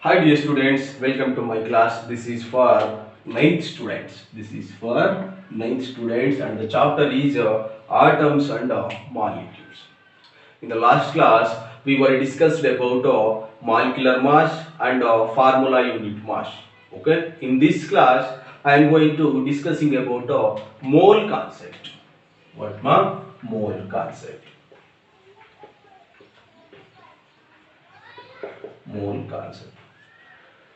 Hi dear students, welcome to my class. This is for ninth students. This is for ninth students and the chapter is atoms and molecules. In the last class, we were discussed about molecular mass and formula unit mass. Okay. In this class, I am going to discussing about mole concept. What ma? Mole concept. Mole concept.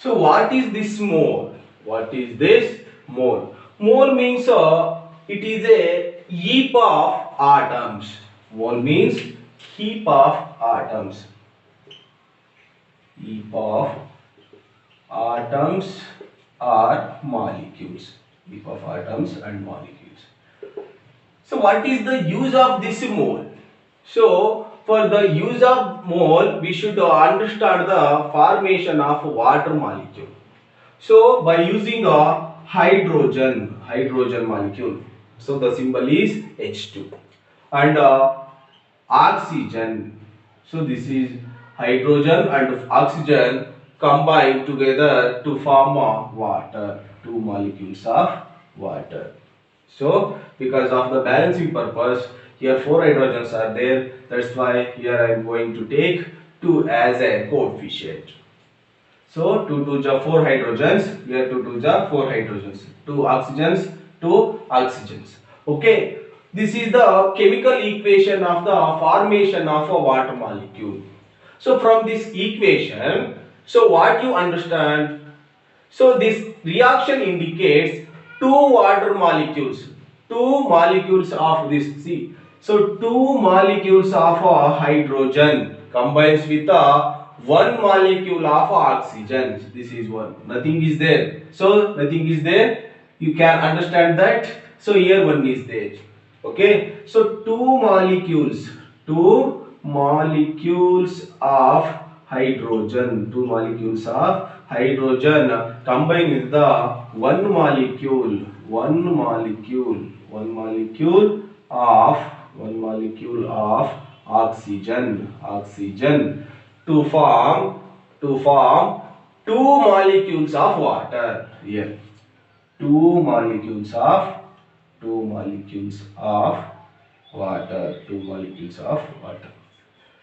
So what is this mole? What is this mole? Mole means it is a heap of atoms. Mole means heap of atoms. Heap of atoms or molecules. Heap of atoms and molecules. So what is the use of this mole? So for the use of mole, we should understand the formation of water molecule. So by using a hydrogen molecule, so the symbol is H2, and oxygen. So this is hydrogen and oxygen combined together to form water, two molecules of water. So because of the balancing purpose, here four hydrogens are there. That's why here I am going to take 2 as a coefficient. So 2 2 ja 4 hydrogens, here 2 2 ja 4 hydrogens, 2 oxygens, 2 oxygens. Okay, this is the chemical equation of the formation of a water molecule. So from this equation, so what you understand? So this reaction indicates two water molecules, two molecules of this. See, so two molecules of hydrogen combines with one molecule of oxygen. This is one. Nothing is there. So nothing is there. You can understand that. So here one is there. Okay. So two molecules of hydrogen, two molecules of hydrogen combine with the one molecule of oxygen to form two molecules of water. Here two molecules of water.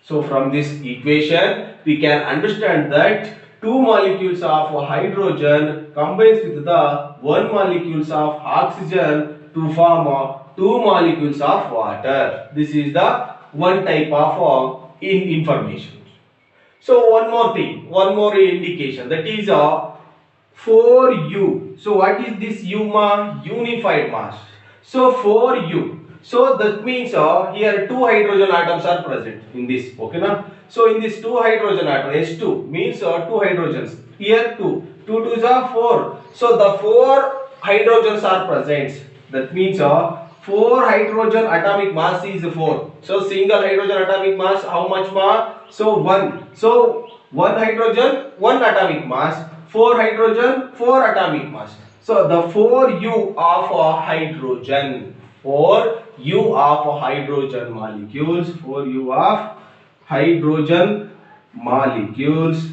So from this equation we can understand that two molecules of hydrogen combines with the one molecules of oxygen to form two molecules of water. This is the one type of information. So one more thing, one more indication, that is 4U. So what is this U ma? Unified mass. So 4U. So that means here two hydrogen atoms are present in this. Okay na? So in this two hydrogen atom, H2 means two hydrogens. Here 2. 2 2s are 4. So the 4 hydrogens are present. That means 4 hydrogen atomic mass is 4. So single hydrogen atomic mass how much ma? So 1. So 1 hydrogen, 1 atomic mass. 4 hydrogen, 4 atomic mass. So the 4U of hydrogen, 4U of hydrogen molecules, 4U of hydrogen molecules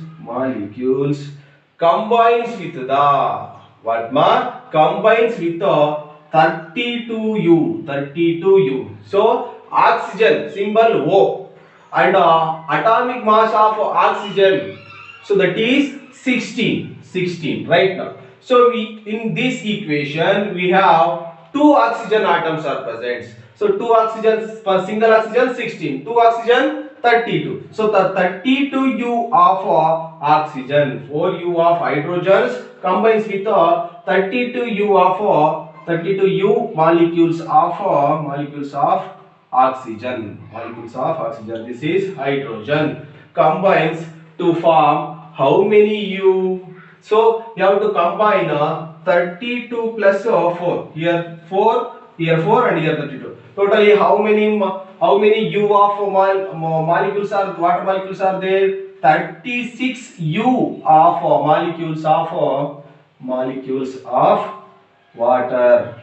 combines with the what ma? Combines with the 32U. So oxygen symbol O and atomic mass of oxygen, so that is 16 right now. So we in this equation we have two oxygen atoms are present. So two oxygens per single oxygen 16, two oxygen 32. So the 32U of oxygen, 4U of hydrogens combines with 32U of 32U molecules of oxygen. This is hydrogen combines to form how many U? So you have to combine 32 plus 4. Here 4, here 4, and here 32. Totally how many U of molecules are water molecules are there? 36 U of molecules of water.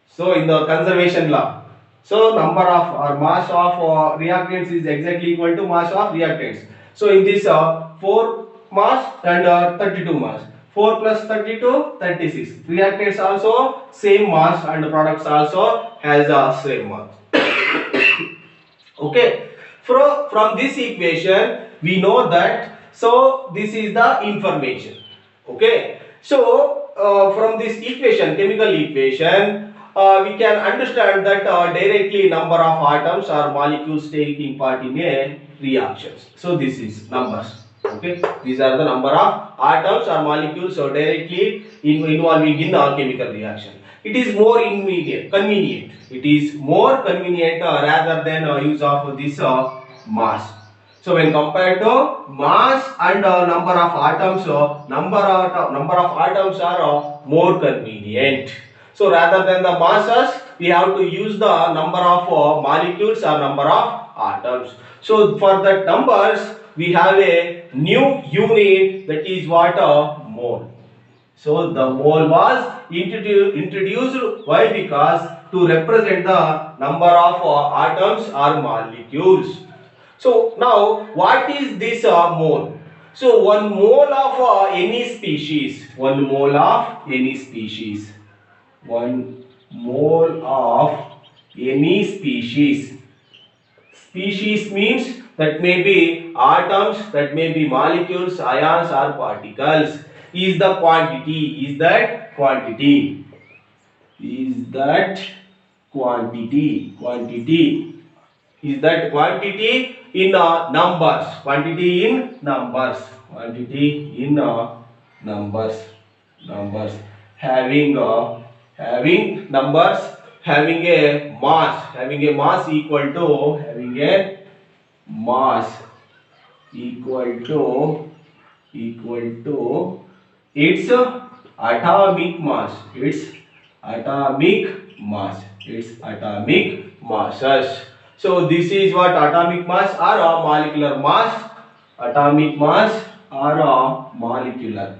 So in the conservation law, so number of or mass of reactants is exactly equal to mass of reactants. So in this 4 mass and 32 mass. 4 plus 32, 36. Reactants also same mass and products also has a same mass. Okay. From this equation we know that, so this is the information. Okay. So from this equation, chemical equation, we can understand that directly number of atoms or molecules taking part in a reactions. So this is numbers. Okay, these are the number of atoms or molecules so directly involving in a chemical reaction. It is more convenient. It is more convenient rather than use of this mass. So when compared to mass and number of atoms, number of atoms are more convenient. So rather than the masses, we have to use the number of molecules or number of atoms. So for that numbers, we have a new unit, that is what, mole. So the mole was introduced. Why? Because to represent the number of atoms or molecules. So now what is this mole? So one mole of any species, one mole of any species, one mole of any species. Species means that may be atoms, that may be molecules, ions or particles. Is the quantity, is that quantity, is that quantity, is that quantity in numbers, quantity in numbers, quantity in numbers, having numbers, having a mass equal to, having a mass equal to its atomic mass, its atomic masses. So this is what atomic mass or molecular mass, atomic mass or molecular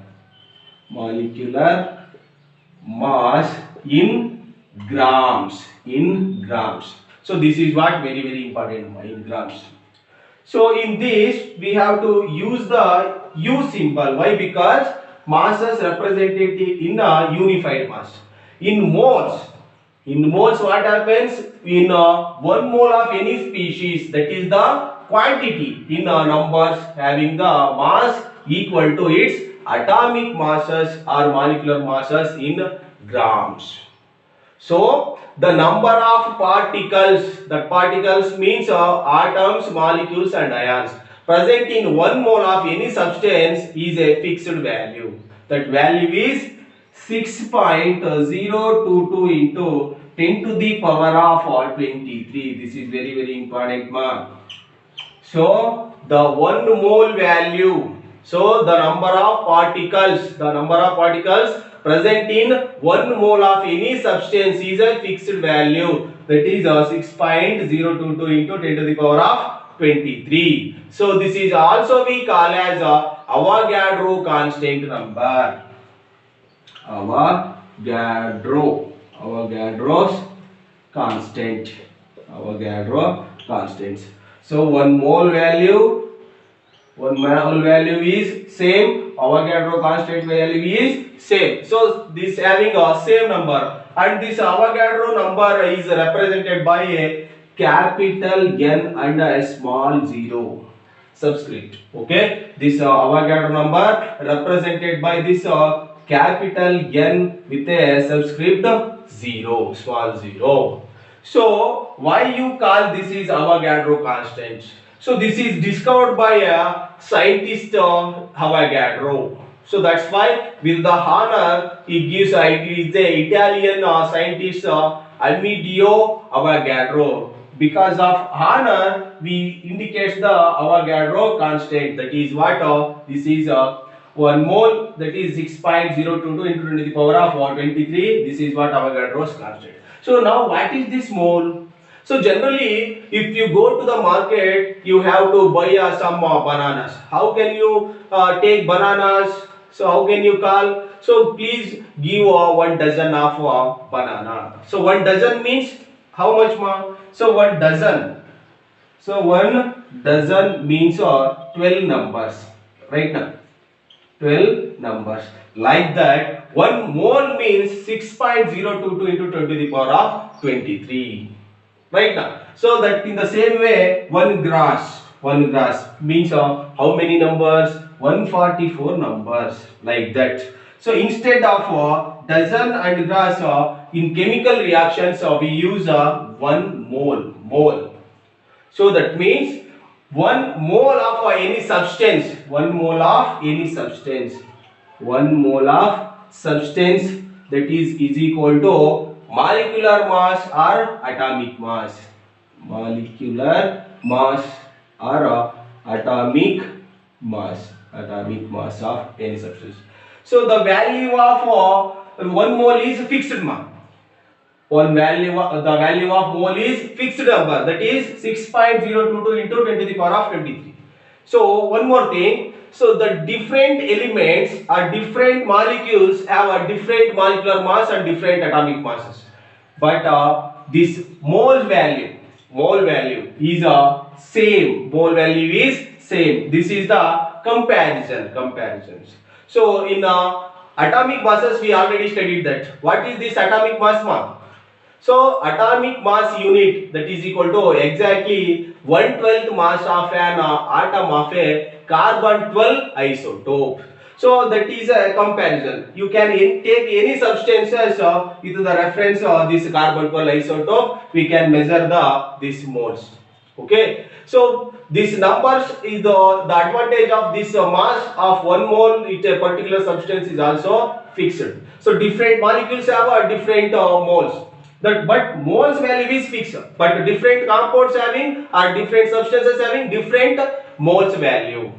mass in grams, So this is what very important, in grams. So in this we have to use the U symbol. Why? Because masses represented in a unified mass. In moles, what happens? In 1 mole of any species, that is the quantity in numbers, having the mass equal to its atomic masses or molecular masses in grams. So the number of particles, that particles means atoms, molecules and ions, present in 1 mole of any substance is a fixed value. That value is 6.022 into 10 to the power of 23. This is very important, ma. So the 1 mole value, so the number of particles present in 1 mole of any substance is a fixed value, that is 6.022 into 10 to the power of 23. So this is also we call as Avogadro constant number. Avogadro's constant. Constants. So one mole value is same, Avogadro constant value is same. So this having a same number, and this Avogadro number is represented by a capital N and a small 0 subscript. Okay, this Avogadro number represented by this capital N with a subscript 0, small 0. So why you call this is Avogadro constant? So this is discovered by a scientist Avogadro. So that's why with the honor he gives, it is the Italian scientist Amedeo Avogadro. Because of honor we indicates the Avogadro constant, that is what this is 1 mole, that is 6.022 into 10 to the power of 23. This is what Avogadro's constant. So now what is this mole? So generally if you go to the market you have to buy some bananas. How can you take bananas? So how can you call? So please give 1 dozen of banana. So 1 dozen means how much, ma? So 1 dozen. So 1 dozen means 12 numbers, right now 12 numbers. Like that, 1 mole means 6.022 into 10 to the power of 23. Right now. So that in the same way, 1 grass means how many numbers? 144 numbers. Like that. So instead of dozen and grass, in chemical reactions, we use 1 mole. So that means 1 mole of any substance, 1 mole of any substance, 1 mole of substance, that is equal to molecular mass or atomic mass. Molecular mass or atomic mass of any substance. So the value of 1 mole is fixed mass. The value of mole is fixed number, that is 6.022 into 10 to the power of 23. So one more thing, so the different elements or different molecules have a different molecular mass and different atomic masses, but this mole value is same. Mole value is same. This is the comparisons. So in atomic masses we already studied that. What is this atomic mass? So atomic mass unit, that is equal to exactly 1/12 mass of an atom of a carbon 12 isotope. So that is a comparison. You can take any substances with the reference this carbon 12 isotope. We can measure this moles. Okay. So this numbers is the advantage of this mass of 1 mole with a particular substance is also fixed. So different molecules have a different moles. But moles value is fixed, but different compounds having or different substances having different moles value.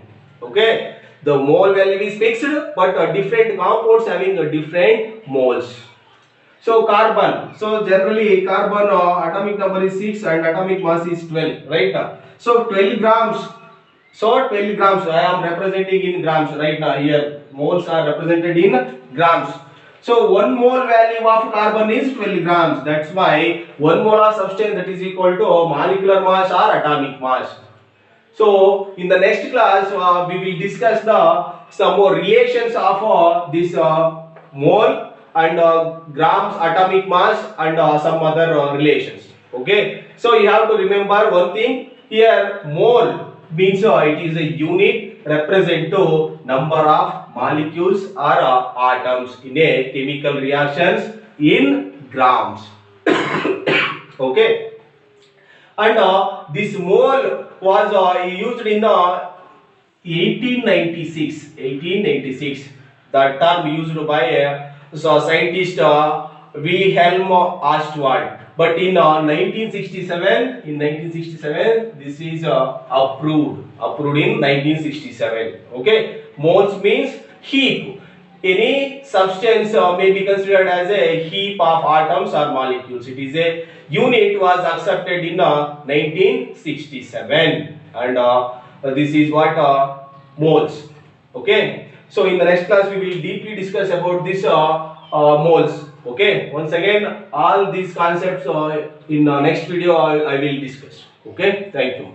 Okay, the mole value is fixed, but different compounds having a different moles. So carbon, so generally carbon atomic number is 6 and atomic mass is 12, right? So 12 grams. So 12 grams, I am representing in grams right now. Here moles are represented in grams. So 1 mole value of carbon is 12 grams. That's why 1 mole of substance, that is equal to molecular mass or atomic mass. So in the next class we will discuss some more relations of this mole and grams, atomic mass, and some other relations. Okay. So you have to remember one thing here. Mole means it is a unit represent to number of molecules or atoms in a chemical reactions in grams. Okay. And this mole was used in 1896. The term used by scientist Wilhelm Ostwald. But in 1967, this is approved in 1967. Okay, moles means heap. Any substance may be considered as a heap of atoms or molecules. It is a unit was accepted in 1967, and this is what moles. Okay, so in the next class we will deeply discuss about this moles. Okay, once again all these concepts in next video I will discuss. Okay, thank you.